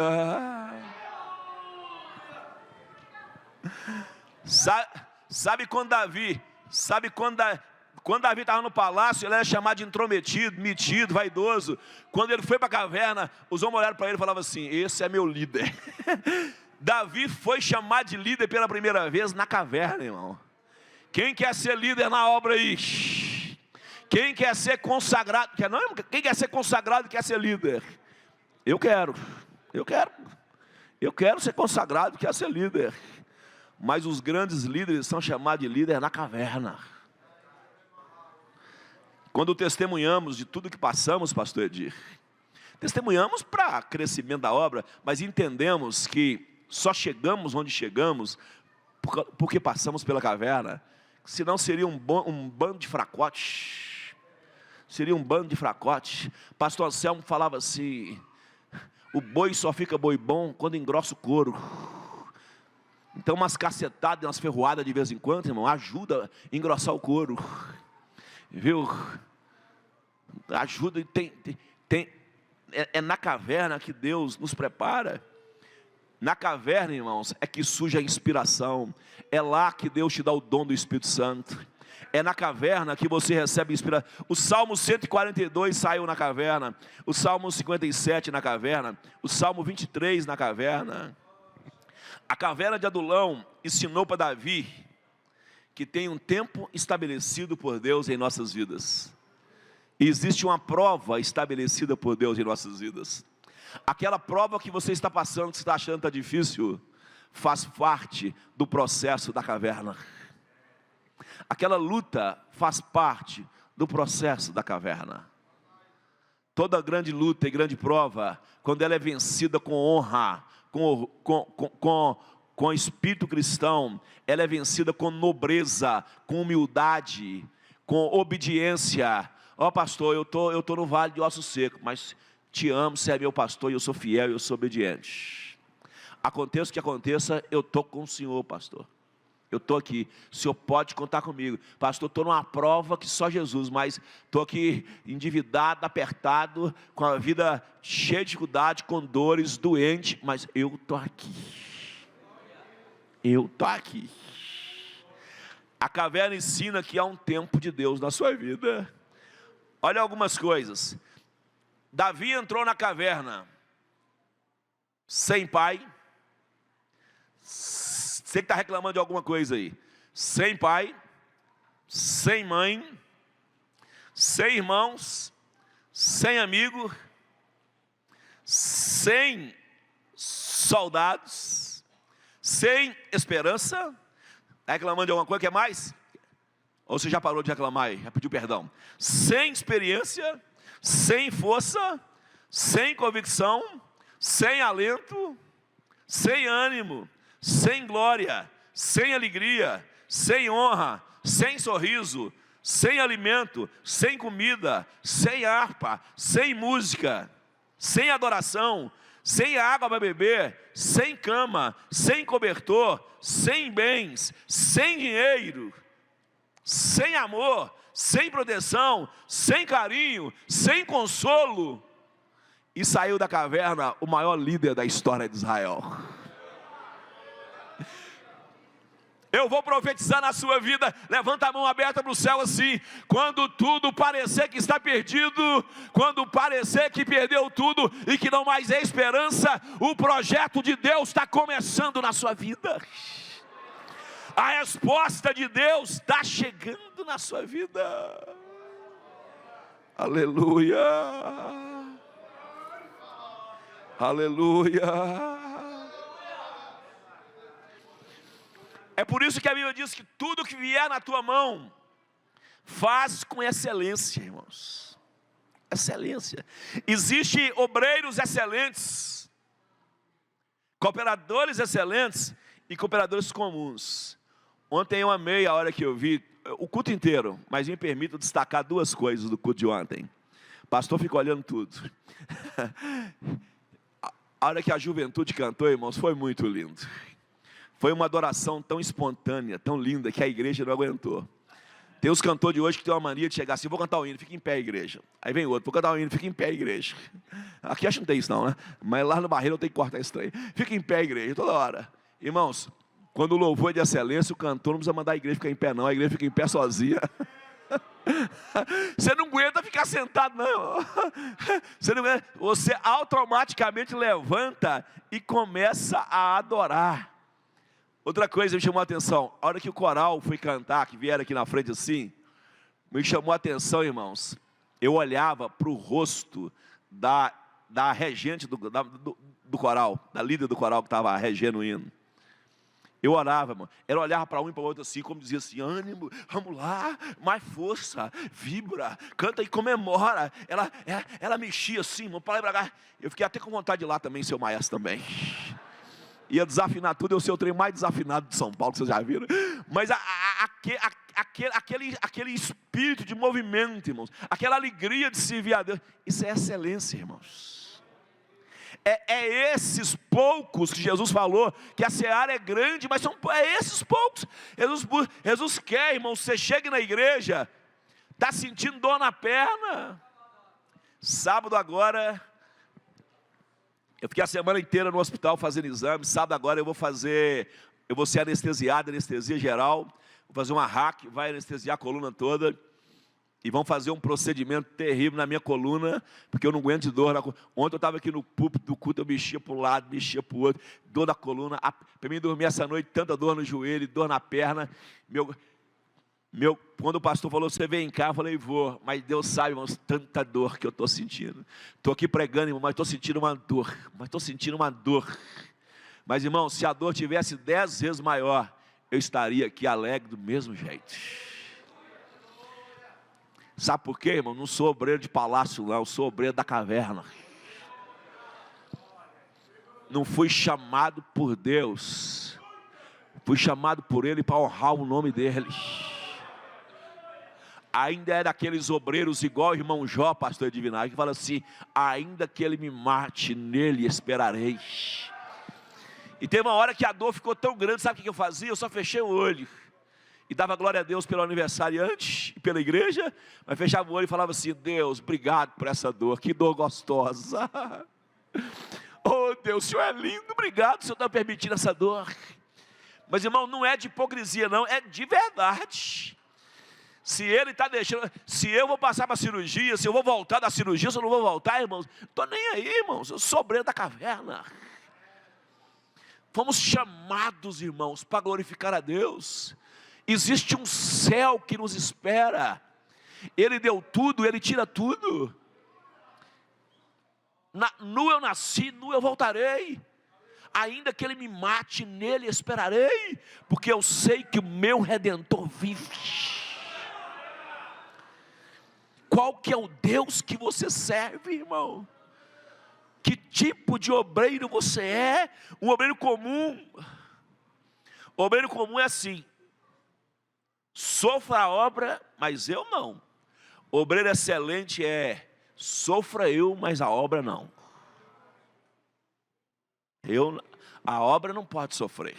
S1: Sabe quando Davi estava no palácio, ele era chamado de intrometido, metido, vaidoso. Quando ele foi para a caverna, os homens olharam para ele e falavam assim: esse é meu líder. Davi foi chamado de líder pela primeira vez na caverna, irmão. Quem quer ser líder na obra aí? Quem quer ser consagrado? Quem quer ser consagrado e quer ser líder? Eu quero ser consagrado e quero ser líder. Mas os grandes líderes são chamados de líder na caverna. Quando testemunhamos de tudo que passamos, pastor Edir, testemunhamos para crescimento da obra, mas entendemos que só chegamos onde chegamos porque passamos pela caverna. Senão seria um bando de fracote. Seria um bando de fracote. Pastor Anselmo falava assim: o boi só fica boi bom quando engrossa o couro. Então umas cacetadas, umas ferroadas de vez em quando, irmão, ajuda a engrossar o couro. Viu? Ajuda. É na caverna que Deus nos prepara. Na caverna, irmãos, é que surge a inspiração. É lá que Deus te dá o dom do Espírito Santo. É na caverna que você recebe inspiração. O Salmo 142 saiu na caverna. O Salmo 57 na caverna. O Salmo 23 na caverna. A caverna de Adulão ensinou para Davi que tem um tempo estabelecido por Deus em nossas vidas. E existe uma prova estabelecida por Deus em nossas vidas. Aquela prova que você está passando, que você está achando que está difícil, faz parte do processo da caverna. Aquela luta faz parte do processo da caverna. Toda grande luta e grande prova, quando ela é vencida com honra, com espírito cristão, ela é vencida com nobreza, com humildade, com obediência. Ó pastor, eu tô no vale de ossos secos, mas te amo, você é meu pastor, e eu sou fiel, eu sou obediente. Aconteça o que aconteça, eu estou com o Senhor, pastor. Eu estou aqui, o Senhor pode contar comigo. Pastor, estou numa prova que só Jesus, mas estou aqui endividado, apertado, com a vida cheia de dificuldade, com dores, doente, mas eu estou aqui. Eu estou aqui. A caverna ensina que há um tempo de Deus na sua vida. Olha algumas coisas. Davi entrou na caverna sem pai. Você que está reclamando de alguma coisa aí. Sem pai, sem mãe, sem irmãos, sem amigo, sem soldados, sem esperança. Está reclamando de alguma coisa? Quer mais? Ou você já parou de reclamar aí? Já pediu perdão? Sem experiência, sem força, sem convicção, sem alento, sem ânimo, sem glória, sem alegria, sem honra, sem sorriso, sem alimento, sem comida, sem harpa, sem música, sem adoração, sem água para beber, sem cama, sem cobertor, sem bens, sem dinheiro, sem amor, sem proteção, sem carinho, sem consolo, e saiu da caverna o maior líder da história de Israel. Eu vou profetizar na sua vida. Levanta a mão aberta para o céu assim. Quando tudo parecer que está perdido, quando parecer que perdeu tudo e que não mais é esperança, o projeto de Deus está começando na sua vida. A resposta de Deus está chegando na sua vida. Aleluia. Aleluia. É por isso que a Bíblia diz que tudo que vier na tua mão, faz com excelência, irmãos. Excelência. Existem obreiros excelentes, cooperadores excelentes e cooperadores comuns. Ontem eu amei a hora que eu vi, o culto inteiro, mas me permito destacar duas coisas do culto de ontem. O pastor ficou olhando tudo. A hora que a juventude cantou, irmãos, foi muito lindo. Foi uma adoração tão espontânea, tão linda, que a igreja não aguentou. Tem os cantores de hoje que tem uma mania de chegar assim: vou cantar o hino, fica em pé, igreja. Aí vem outro: vou cantar o hino, fica em pé, igreja. Aqui acho que não tem isso não, né? Mas lá no Barreiro eu tenho que cortar isso aí. Fica em pé, igreja, toda hora. Irmãos, quando o louvor é de excelência, o cantor não precisa mandar a igreja ficar em pé não, a igreja fica em pé sozinha. Você não aguenta ficar sentado não. Você automaticamente levanta e começa a adorar. Outra coisa me chamou a atenção, a hora que o coral foi cantar, que vieram aqui na frente assim, me chamou a atenção, irmãos. Eu olhava para o rosto da regente do coral, da líder do coral que estava regendo o hino. Eu orava, irmão. Ela olhava para um e para o outro assim, como dizia assim: ânimo, vamos lá, mais força, vibra, canta e comemora. Ela mexia assim, irmão, para lá e para cá. Eu fiquei até com vontade de ir lá também, seu maestro também. Ia desafinar tudo, eu sei o trem mais desafinado de São Paulo, que vocês já viram. Mas aquele espírito de movimento, irmãos, aquela alegria de servir a Deus, isso é excelência, irmãos. É esses poucos que Jesus falou, que a seara é grande, mas é esses poucos. Jesus quer, irmãos, você chega na igreja, está sentindo dor na perna. Sábado agora, eu fiquei a semana inteira no hospital fazendo exame. Sábado agora eu vou ser anestesiado, anestesia geral. Vou fazer uma hack, vai anestesiar a coluna toda. E vão fazer um procedimento terrível na minha coluna, porque eu não aguento de dor na coluna. Ontem eu estava aqui no púlpito do culto, eu mexia para um lado, mexia para o outro, dor na coluna. Para mim dormir essa noite, tanta dor no joelho, dor na perna. Quando o pastor falou: você vem cá, eu falei: vou. Mas Deus sabe, irmãos, tanta dor que eu estou sentindo. Estou aqui pregando, irmão, mas estou sentindo uma dor. Mas, irmão, se a dor tivesse 10 vezes maior, eu estaria aqui alegre do mesmo jeito. Sabe por quê, irmão? Não sou obreiro de palácio não, eu sou obreiro da caverna. Não fui chamado por Deus, fui chamado por Ele para honrar o nome dEle. Ainda é daqueles obreiros igual o irmão Jó, pastor Divinagem, que fala assim: ainda que ele me mate, nele esperarei. E teve uma hora que a dor ficou tão grande, sabe o que eu fazia? Eu só fechei o olho e dava glória a Deus pelo aniversariante e pela igreja, mas fechava o olho e falava assim: Deus, obrigado por essa dor, que dor gostosa. Oh Deus, o Senhor é lindo, obrigado, o Senhor está permitindo essa dor. Mas, irmão, não é de hipocrisia não, é de verdade. Se Ele está deixando, se eu vou passar para a cirurgia, se eu vou voltar da cirurgia, se eu não vou voltar, irmãos, não estou nem aí, irmãos, eu sou obreiro da caverna. Fomos chamados, irmãos, para glorificar a Deus. Existe um céu que nos espera. Ele deu tudo, Ele tira tudo. Nu eu nasci, nu eu voltarei. Ainda que Ele me mate, nele esperarei, porque eu sei que o meu Redentor vive. Qual que é o Deus que você serve, irmão? Que tipo de obreiro você é? Um obreiro comum. O obreiro comum é assim: sofra a obra, mas eu não. O obreiro excelente é: sofra eu, mas a obra não. A obra não pode sofrer.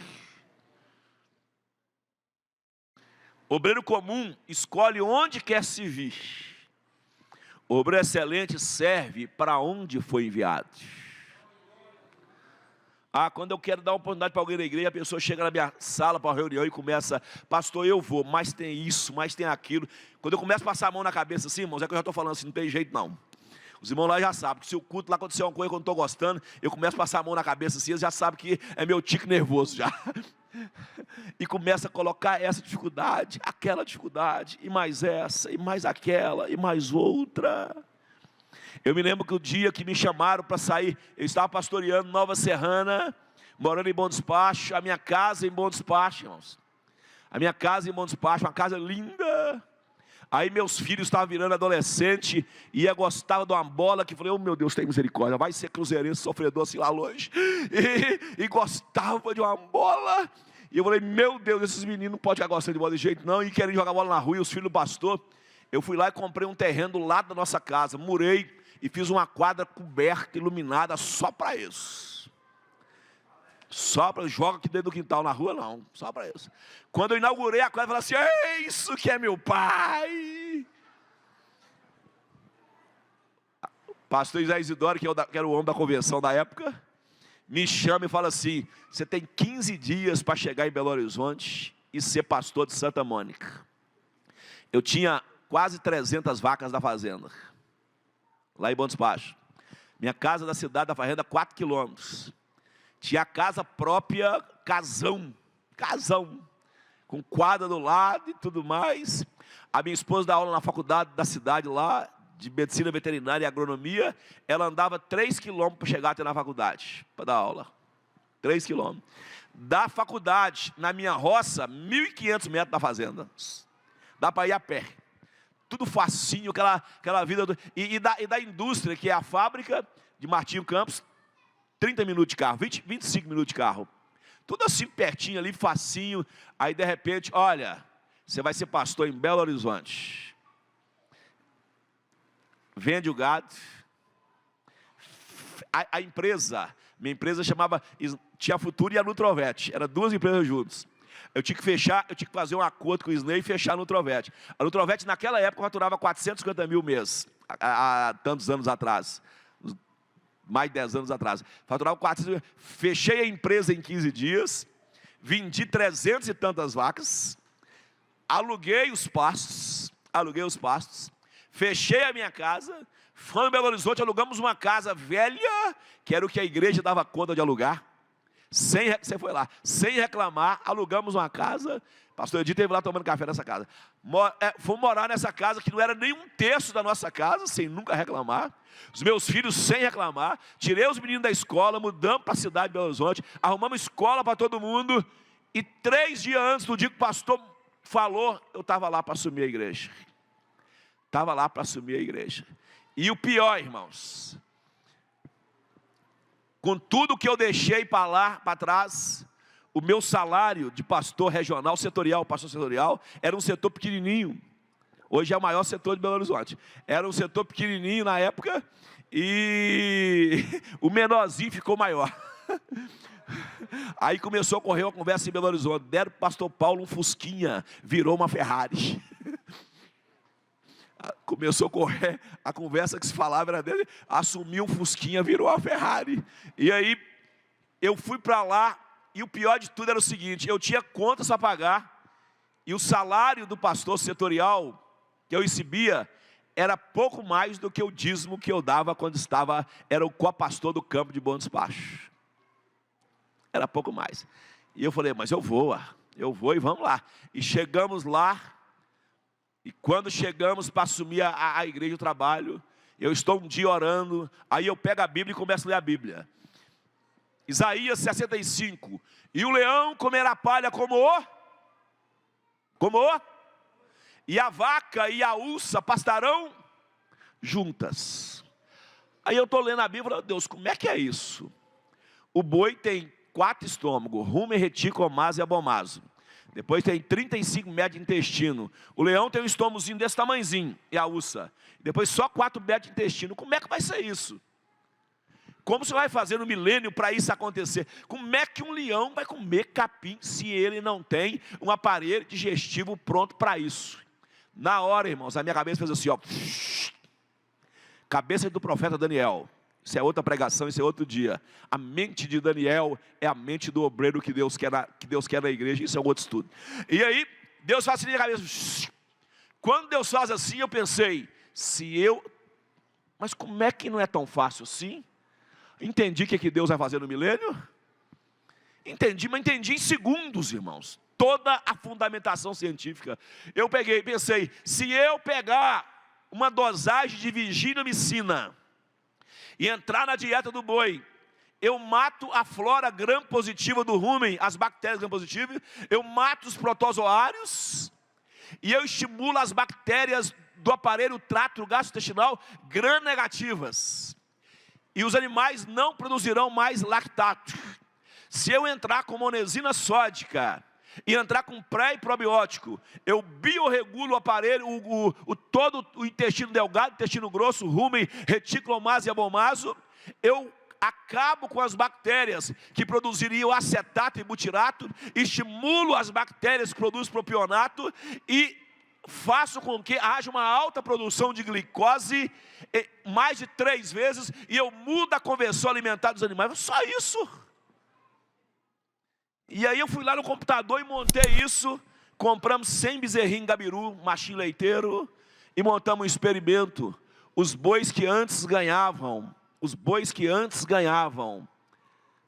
S1: Obreiro comum escolhe onde quer servir. Obreiro excelente serve para onde foi enviado. Quando eu quero dar uma oportunidade para alguém na igreja, a pessoa chega na minha sala para uma reunião e começa: pastor, eu vou, mas tem isso, mas tem aquilo. Quando eu começo a passar a mão na cabeça assim, irmãos, é que eu já estou falando assim, não tem jeito não. Os irmãos lá já sabem que se o culto lá acontecer uma coisa que eu não estou gostando, eu começo a passar a mão na cabeça assim, eles já sabem que é meu tique nervoso já. E começa a colocar essa dificuldade, aquela dificuldade, e mais essa, e mais aquela, e mais outra. Eu me lembro que o dia que me chamaram para sair, eu estava pastoreando Nova Serrana, morando em Bom Despacho, a minha casa em Bom Despacho, irmãos. A minha casa em Bom Despacho, uma casa linda. Aí meus filhos estavam virando adolescente, e eu gostava de uma bola, que falei: oh meu Deus, tem misericórdia, vai ser cruzeirense sofredor assim lá longe. E gostava de uma bola, e eu falei: meu Deus, esses meninos não podem ficar gostando de bola de jeito não, e querem jogar bola na rua, e os filhos do pastor. Eu fui lá e comprei um terreno do lado da nossa casa, murei, e fiz uma quadra coberta, iluminada, só para isso. Só para, joga aqui dentro do quintal, na rua não, só para isso. Quando eu inaugurei a quadra, eu falei assim: é isso que é meu pai. Pastor José Isidoro, que era o homem da convenção da época, me chama e fala assim: você tem 15 dias para chegar em Belo Horizonte e ser pastor de Santa Mônica. Eu tinha quase 300 vacas da fazenda, lá em Bom Despacho. Minha casa da cidade da fazenda, 4 quilômetros. Tinha a casa própria, casão, com quadra do lado e tudo mais. A minha esposa dá aula na faculdade da cidade lá, de medicina veterinária e agronomia. Ela andava 3 quilômetros para chegar até na faculdade, para dar aula. 3 quilômetros. Da faculdade, na minha roça, 1.500 metros da fazenda. Dá para ir a pé. Tudo facinho, aquela vida. E da indústria, que é a fábrica de Martinho Campos, 30 minutos de carro, 25 minutos de carro. Tudo assim pertinho ali, facinho. Aí de repente, olha, você vai ser pastor em Belo Horizonte. Vende o gado. A empresa, minha empresa tinha a Futura e a Nutrovete. Eram 2 empresas juntas. Eu tinha que fazer um acordo com o Isnei e fechar a Nutrovete. A Nutrovete naquela época faturava 450 mil mês, há tantos anos atrás. Mais de 10 anos atrás, faturava 400 mil. Fechei a empresa em 15 dias, vendi 300 e tantas vacas, aluguei os pastos, fechei a minha casa, fomos em Belo Horizonte, alugamos uma casa velha, que era o que a igreja dava conta de alugar, você foi lá, sem reclamar, alugamos uma casa. Pastor Edith esteve lá tomando café nessa casa. Fomos morar nessa casa que não era nem 1/3 da nossa casa, sem nunca reclamar. Os meus filhos sem reclamar. Tirei os meninos da escola, mudamos para a cidade de Belo Horizonte, arrumamos escola para todo mundo. E 3 dias antes do dia que o pastor falou, eu estava lá para assumir a igreja. E o pior, irmãos, com tudo que eu deixei para lá, para trás, o meu salário de pastor regional, pastor setorial, era um setor pequenininho. Hoje é o maior setor de Belo Horizonte. Era um setor pequenininho na época e o menorzinho ficou maior. Aí começou a correr uma conversa em Belo Horizonte. Deram para o pastor Paulo um Fusquinha, virou uma Ferrari. Começou a correr, a conversa que se falava era dele, assumiu um Fusquinha, virou uma Ferrari. E aí eu fui para lá. E o pior de tudo era o seguinte: eu tinha contas a pagar, e o salário do pastor setorial que eu recebia era pouco mais do que o dízimo que eu dava quando era o co-pastor do campo de Bom Despacho. Era pouco mais. E eu falei: mas eu vou e vamos lá. E chegamos lá, e quando chegamos para assumir a igreja, o trabalho, eu estou um dia orando, aí eu pego a Bíblia e começo a ler a Bíblia. Isaías 65, e o leão comerá palha como e a vaca e a ursa pastarão juntas. Aí eu estou lendo a Bíblia e falo: Deus, como é que é isso? O boi tem 4 estômagos, rumen, retículo, omaso e abomaso. Depois tem 35 metros de intestino. O leão tem um estômagozinho desse tamanhozinho, e a ursa. Depois só 4 metros de intestino. Como é que vai ser isso? Como você vai fazer no milênio para isso acontecer? Como é que um leão vai comer capim se ele não tem um aparelho digestivo pronto para isso? Na hora, irmãos, a minha cabeça fez assim, ó. Cabeça do profeta Daniel. Isso é outra pregação, isso é outro dia. A mente de Daniel é a mente do obreiro que Deus quer na igreja. Isso é um outro estudo. E aí, Deus faz assim na minha cabeça. Quando Deus faz assim, eu pensei, mas como é que não é tão fácil assim? Entendi o que Deus vai fazer no milênio? Entendi, mas entendi em segundos, irmãos. Toda a fundamentação científica. Eu pensei, se eu pegar uma dosagem de virginiamicina e entrar na dieta do boi, eu mato a flora gram-positiva do rumen, as bactérias gram-positivas, eu mato os protozoários e eu estimulo as bactérias do aparelho trato gastrointestinal gram-negativas. E os animais não produzirão mais lactato. Se eu entrar com monesina sódica e entrar com pré e probiótico, eu biorregulo o aparelho, todo o intestino delgado, intestino grosso, rumen, reticulomaso e abomaso. Eu acabo com as bactérias que produziriam acetato e butirato, estimulo as bactérias que produzem propionato e faço com que haja uma alta produção de glicose, mais de 3 vezes, e eu mudo a conversão alimentar dos animais. Só isso. E aí eu fui lá no computador e montei isso. Compramos 100 bezerrinhos em Gabiru, machinho leiteiro, e montamos um experimento. Os bois que antes ganhavam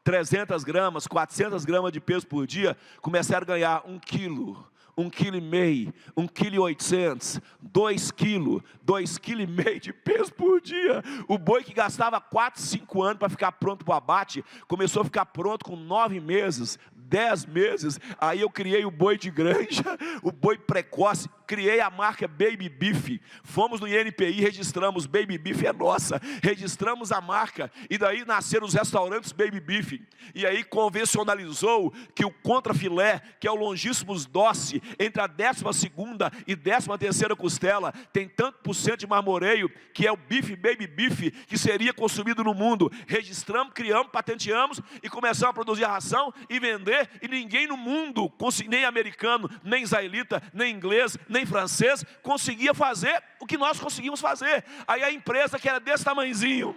S1: 300 gramas, 400 gramas de peso por dia, começaram a ganhar 1 quilo. 1,5 kg, 1,8 kg, 2 kg, 2,5 kg de peso por dia. O boi que gastava 4, 5 anos para ficar pronto para o abate, começou a ficar pronto com 9 meses, 10 meses. Aí eu criei o boi de granja, o boi precoce, criei a marca Baby Beef. Fomos no INPI, registramos, Baby Beef é nossa, registramos a marca, e daí nasceram os restaurantes Baby Beef. E aí convencionalizou que o contrafilé, que é o longíssimos doce, entre a 12ª e 13ª costela, tem tanto por cento de marmoreio, que é o Beef Baby Beef, que seria consumido no mundo. Registramos, criamos, patenteamos, e começamos a produzir a ração e vender, e ninguém no mundo, nem americano, nem israelita, nem inglês, nem francês, conseguia fazer o que nós conseguimos fazer. Aí a empresa que era desse tamanhozinho,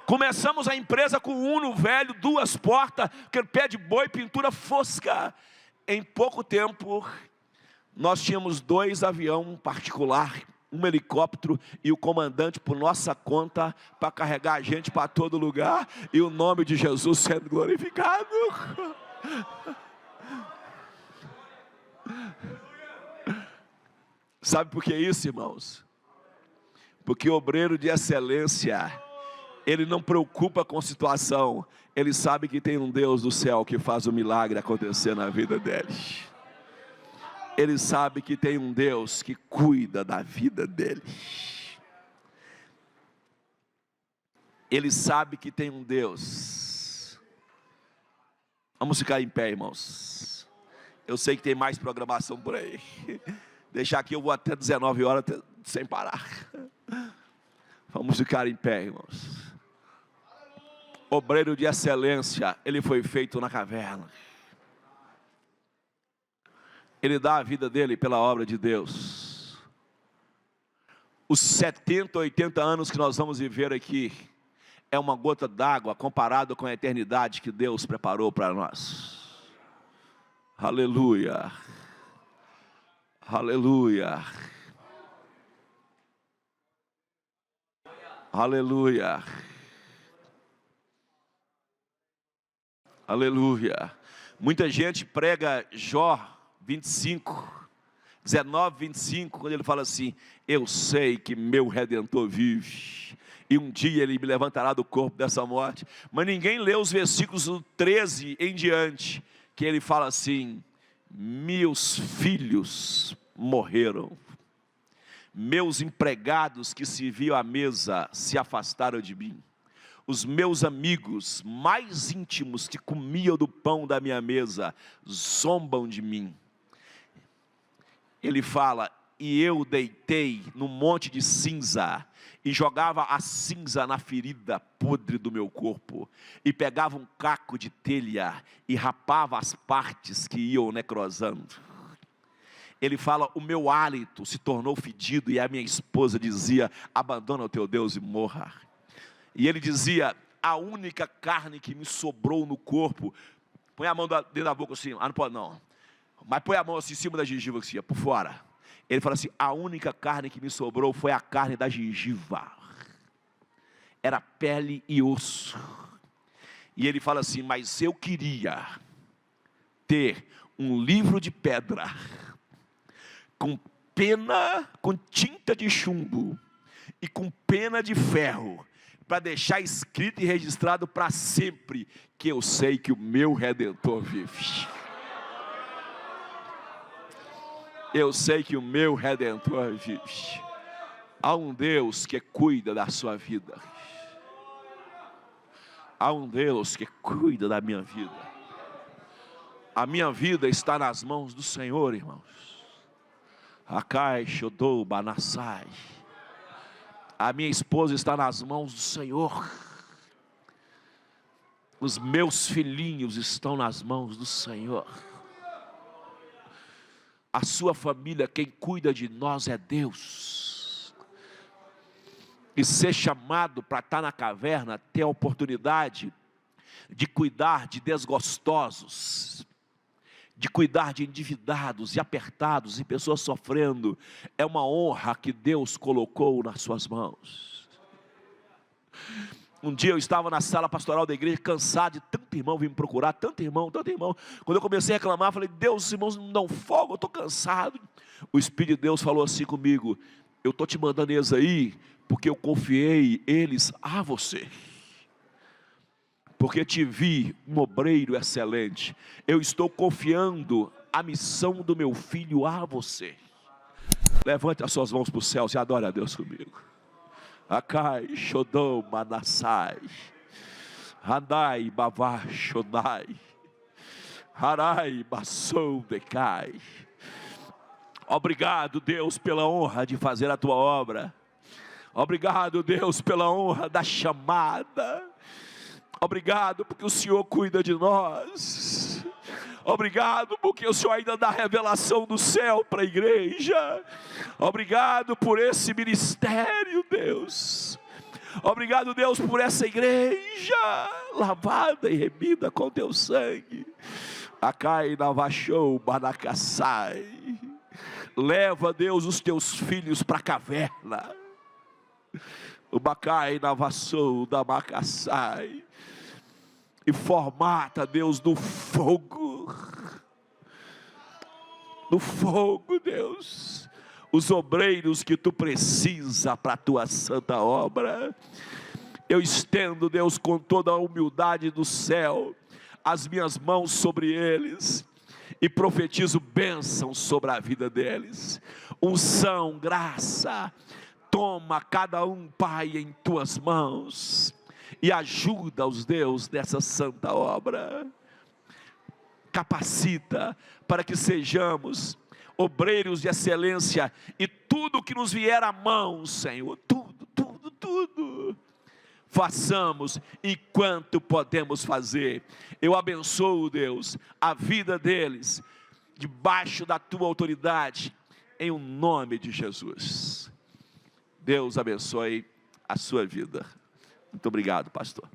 S1: começamos a empresa com Uno velho, 2 portas, aquele pé de boi, pintura fosca. Em pouco tempo, nós tínhamos 2 aviões particular, um helicóptero e o comandante por nossa conta, para carregar a gente para todo lugar, e o nome de Jesus sendo glorificado. Sabe por que isso, irmãos? Porque o obreiro de excelência, ele não preocupa com a situação, ele sabe que tem um Deus do céu que faz o milagre acontecer na vida dele. Ele sabe que tem um Deus que cuida da vida dele. Ele sabe que tem um Deus. Vamos ficar em pé, irmãos. Eu sei que tem mais programação por aí. Deixar aqui, eu vou até 19 horas sem parar. Vamos ficar em pé, irmãos. Obreiro de excelência, ele foi feito na caverna. Ele dá a vida dele pela obra de Deus. Os 70, 80 anos que nós vamos viver aqui é uma gota d'água comparado com a eternidade que Deus preparou para nós. Aleluia. Aleluia. Aleluia. Aleluia. Muita gente prega Jó 25, 19, 25, quando ele fala assim: eu sei que meu Redentor vive, e um dia ele me levantará do corpo dessa morte. Mas ninguém lê os versículos 13 em diante, que ele fala assim: meus filhos morreram, meus empregados que serviam à mesa se afastaram de mim, os meus amigos mais íntimos que comiam do pão da minha mesa zombam de mim. Ele fala: e eu deitei no monte de cinza, e jogava a cinza na ferida podre do meu corpo, e pegava um caco de telha e rapava as partes que iam necrosando. Ele fala: o meu hálito se tornou fedido, e a minha esposa dizia: abandona o teu Deus e morra. E ele dizia: a única carne que me sobrou no corpo, põe a mão dentro da boca assim, não pode não, mas põe a mão assim em cima da gengiva assim, por fora. Ele fala assim: a única carne que me sobrou foi a carne da gengiva, era pele e osso. E ele fala assim: mas eu queria ter um livro de pedra, com pena, com tinta de chumbo, e com pena de ferro, para deixar escrito e registrado para sempre, que eu sei que o meu Redentor vive. Eu sei que o meu Redentor vive. Há um Deus que cuida da sua vida. Há um Deus que cuida da minha vida. A minha vida está nas mãos do Senhor, irmãos. Akai Shodou Banassai. A minha esposa está nas mãos do Senhor. Os meus filhinhos estão nas mãos do Senhor. A sua família, quem cuida de nós é Deus. E ser chamado para estar na caverna, ter a oportunidade de cuidar de desgostosos, de cuidar de endividados e apertados e pessoas sofrendo, é uma honra que Deus colocou nas suas mãos. Um dia eu estava na sala pastoral da igreja, cansado de tanto irmão vir me procurar, tanto irmão. Quando eu comecei a reclamar, falei: Deus, os irmãos não me dão folga, eu estou cansado. O Espírito de Deus falou assim comigo: eu estou te mandando eles aí, porque eu confiei eles a você. Porque te vi um obreiro excelente. Eu estou confiando a missão do meu filho a você. Levante as suas mãos para o céu e adore a Deus comigo. Akai Shodou Manassai, Handai Bavá Shodai, Harai Bassou Decai. Obrigado, Deus, pela honra de fazer a tua obra. Obrigado, Deus, pela honra da chamada. Obrigado porque o Senhor cuida de nós. Obrigado porque o Senhor ainda dá revelação do céu para a igreja. Obrigado por esse ministério, Deus. Obrigado, Deus, por essa igreja lavada e remida com teu sangue. Akai Navachou Banacassai. Leva, Deus, os teus filhos para a caverna. O Bacai Navassou da Macassai. E formata, Deus, no fogo. No fogo, Deus. Os obreiros que tu precisa para a tua santa obra. Eu estendo, Deus, com toda a humildade do céu, as minhas mãos sobre eles. E profetizo bênção sobre a vida deles. Unção, graça. Toma cada um, Pai, em tuas mãos. E ajuda-os, Deus, nessa santa obra. Capacita para que sejamos obreiros de excelência. E tudo que nos vier à mão, Senhor, tudo, façamos enquanto podemos fazer. Eu abençoo, Deus, a vida deles, debaixo da tua autoridade, em o nome de Jesus. Deus abençoe a sua vida. Muito obrigado, pastor.